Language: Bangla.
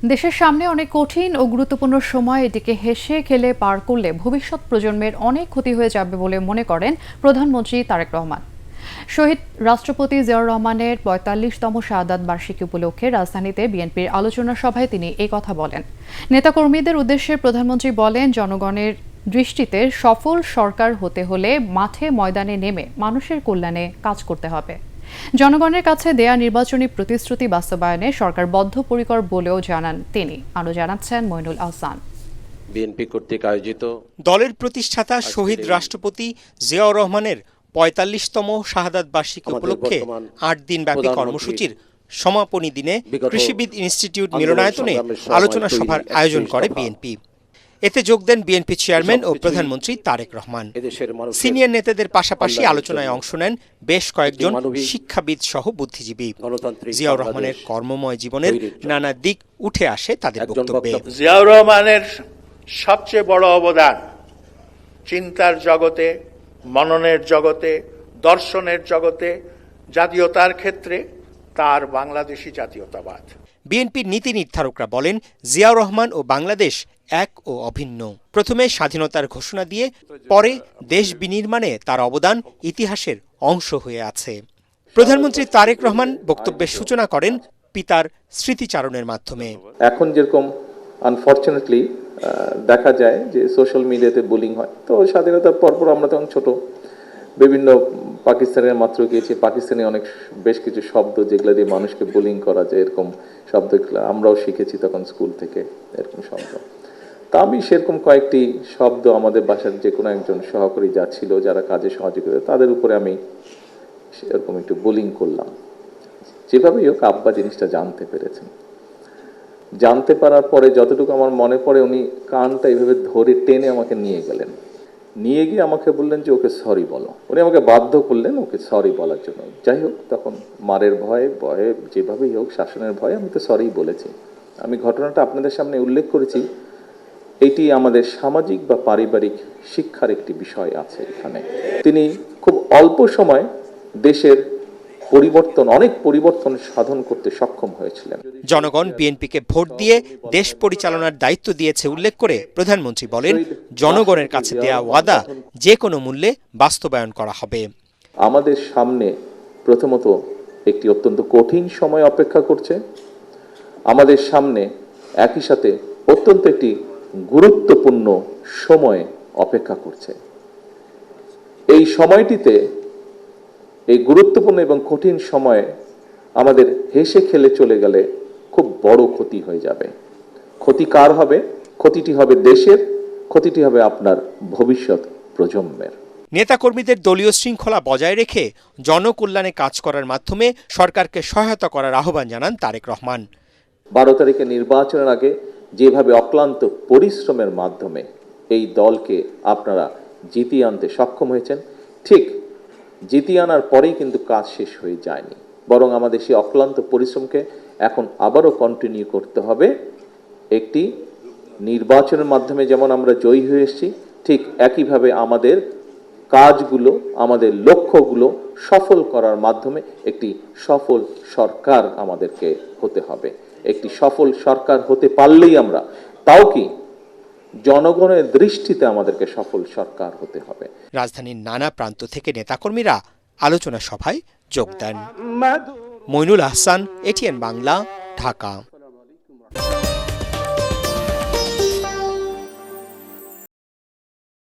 দেশের সামনে অনেক কঠিন ও গুরুত্বপূর্ণ সময় এটিকে হেসে খেলে পার করলে ভবিষ্যৎ প্রজন্মের অনেক ক্ষতি হয়ে যাবে বলে মনে করেন প্রধানমন্ত্রী তারেক রহমান। শহীদ রাষ্ট্রপতি জিয়াউর রহমানের ৪৫তম শাহাদাত বার্ষিকী উপলক্ষে রাজধানীতে বিএনপির আলোচনা সভায় তিনি এই কথা বলেন। নেতাকর্মীদের উদ্দেশ্যে প্রধানমন্ত্রী বলেন, জনগণের দৃষ্টিতে সফল সরকার হতে হলে মাঠে ময়দানে নেমে মানুষের কল্যাণে কাজ করতে হবে। জনগণের কাছে দেয়া নির্বাচনী প্রতিশ্রুতি বাস্তবায়নে সরকার বদ্ধপরিকর বলেও জানান তিনি। আরও জানাচ্ছেন মইনুল আহসান। বিএনপি কর্তৃক আয়োজিত দলের প্রতিষ্ঠাতা শহীদ রাষ্ট্রপতি জিয়াউর রহমানের ৪৫তম শাহাদাত বার্ষিকী উপলক্ষে ৮ দিনব্যাপী কর্মসূচির সমাপনী দিনে কৃষিবিদ ইনস্টিটিউট মিলনায়তনে আলোচনা সভার আয়োজন করে বিএনপি। এতে যোগ দেন বিএনপি চেয়ারম্যান ও প্রধানমন্ত্রী তারেক রহমান। সিনিয়র নেতাদের পাশাপাশি আলোচনায় অংশ নেন বেশ কয়েকজন শিক্ষাবিদ সহ বুদ্ধিজীবী। জিয়াউর রহমানের কর্মময় জীবনের নানা দিক উঠে আসে তাদের বক্তব্যে। জিয়াউর রহমানের সবচেয়ে বড় অবদান চিন্তার জগতে, মননের জগতে, দর্শনের জগতে, জাতীয়তার ক্ষেত্রে তার বাংলাদেশী জাতীয়তাবাদ। বিএনপির নীতি নির্ধারকরা বলেন, জিয়াউর রহমান ও বাংলাদেশ এক ও অভিন্ন। প্রথমে স্বাধীনতার ঘোষণা দিয়ে পরে দেশ বিনির্মাণে তার অবদান ইতিহাসের অংশ হয়ে আছে। প্রধানমন্ত্রী তারেক রহমান বক্তব্যের সূচনা করেন পিতার স্মৃতিচারণের মাধ্যমে। এখন যেরকম আনফরচুনেটলি দেখা যায় যে সোশ্যাল মিডিয়াতে বুলিং হয়, তো স্বাধীনতার পরপর আমরা তখন ছোট, বিভিন্ন পাকিস্তানের মাত্র গিয়েছি, পাকিস্তানি অনেক বেশ কিছু শব্দ যেগুলো দিয়ে মানুষকে বুলিং করা যায়, এরকম শব্দগুলো আমরাও শিখেছি তখন স্কুল থেকে, এরকম শব্দ। তা আমি সেরকম কয়েকটি শব্দ আমাদের বাসার যে কোনো একজন সহকারী যা ছিল, যারা কাজে সহযোগিতা, তাদের উপরে আমি সেরকম একটু বুলিং করলাম। যেভাবেই হোক আব্বা জিনিসটা জানতে পেরেছেন। জানতে পারার পরে যতটুকু আমার মনে পড়ে, উনি কানটা এইভাবে ধরে টেনে আমাকে নিয়ে গেলেন, নিয়ে গিয়ে আমাকে বললেন যে ওকে সরি বলো। উনি আমাকে বাধ্য করলেন ওকে সরি বলার জন্য। যাই হোক, তখন মারের ভয়ে যেভাবেই হোক শাসনের ভয়ে আমি তো সরি বলেছি। আমি ঘটনাটা আপনাদের সামনে উল্লেখ করেছি, এটি আমাদের সামাজিক বা পারিবারিক শিক্ষার একটি বিষয় আছে এখানে। তিনি খুব অল্প সময় দেশের অনেক পরিবর্তন সাধন করতে সক্ষম হয়েছিলেন। জনগণ বিএনপিকে ভোট দিয়ে দেশ পরিচালনার দায়িত্ব দিয়েছে উল্লেখ করে প্রধানমন্ত্রী বলেন, জনগণের কাছে দেয়া ওয়াদা যে কোনো মূল্যে বাস্তবায়ন করা হবে। আমাদের সামনে প্রথমত একটি অত্যন্ত কঠিন সময় অপেক্ষা করছে। আমাদের সামনে একই সাথে অত্যন্ত একটি গুরুত্বপূর্ণ সময় অপেক্ষা করছে। এই সময়টিতে, এই গুরুত্বপূর্ণ এবং কঠিন সময়ে আমাদের হেসে খেলে চলে গেলে খুব বড় ক্ষতি হয়ে যাবে। ক্ষতি কার হবে? ক্ষতিটি হবে দেশের, ক্ষতিটি হবে আপনার ভবিষ্যৎ প্রজন্মের। নেতাকর্মীদের দলীয় শৃঙ্খলা বজায় রেখে জনকল্যাণে কাজ করার মাধ্যমে সরকারকে সহায়তা করার আহ্বান জানান তারেক রহমান। 12 তারিখে নির্বাচনের আগে যেভাবে অক্লান্ত পরিশ্রমের মাধ্যমে এই দলকে আপনারা জিতিয়ে আনতে সক্ষম হয়েছেন, ঠিক জিতিয়ে আনার পরেই কিন্তু কাজ শেষ হয়ে যায়নি, বরং আমাদের সেই অক্লান্ত পরিশ্রমকে এখন আবারও কন্টিনিউ করতে হবে। একটি নির্বাচনের মাধ্যমে যেমন আমরা জয়ী হয়ে এসেছি, ঠিক একইভাবে আমাদের কাজগুলো, আমাদের লক্ষ্যগুলো সফল করার মাধ্যমে একটি সফল সরকার আমাদেরকে হতে হবে। একটি সফল সরকার হতে পারলেই আমরা, তাও কি জনগণের দৃষ্টিতে আমাদেরকে সফল সরকার হতে হবে। রাজধানীর নানা প্রান্ত থেকে নেতাকর্মীরা আলোচনা সভায় যোগ দেন। মইনুল আহসান, এটিএন বাংলা, ঢাকা।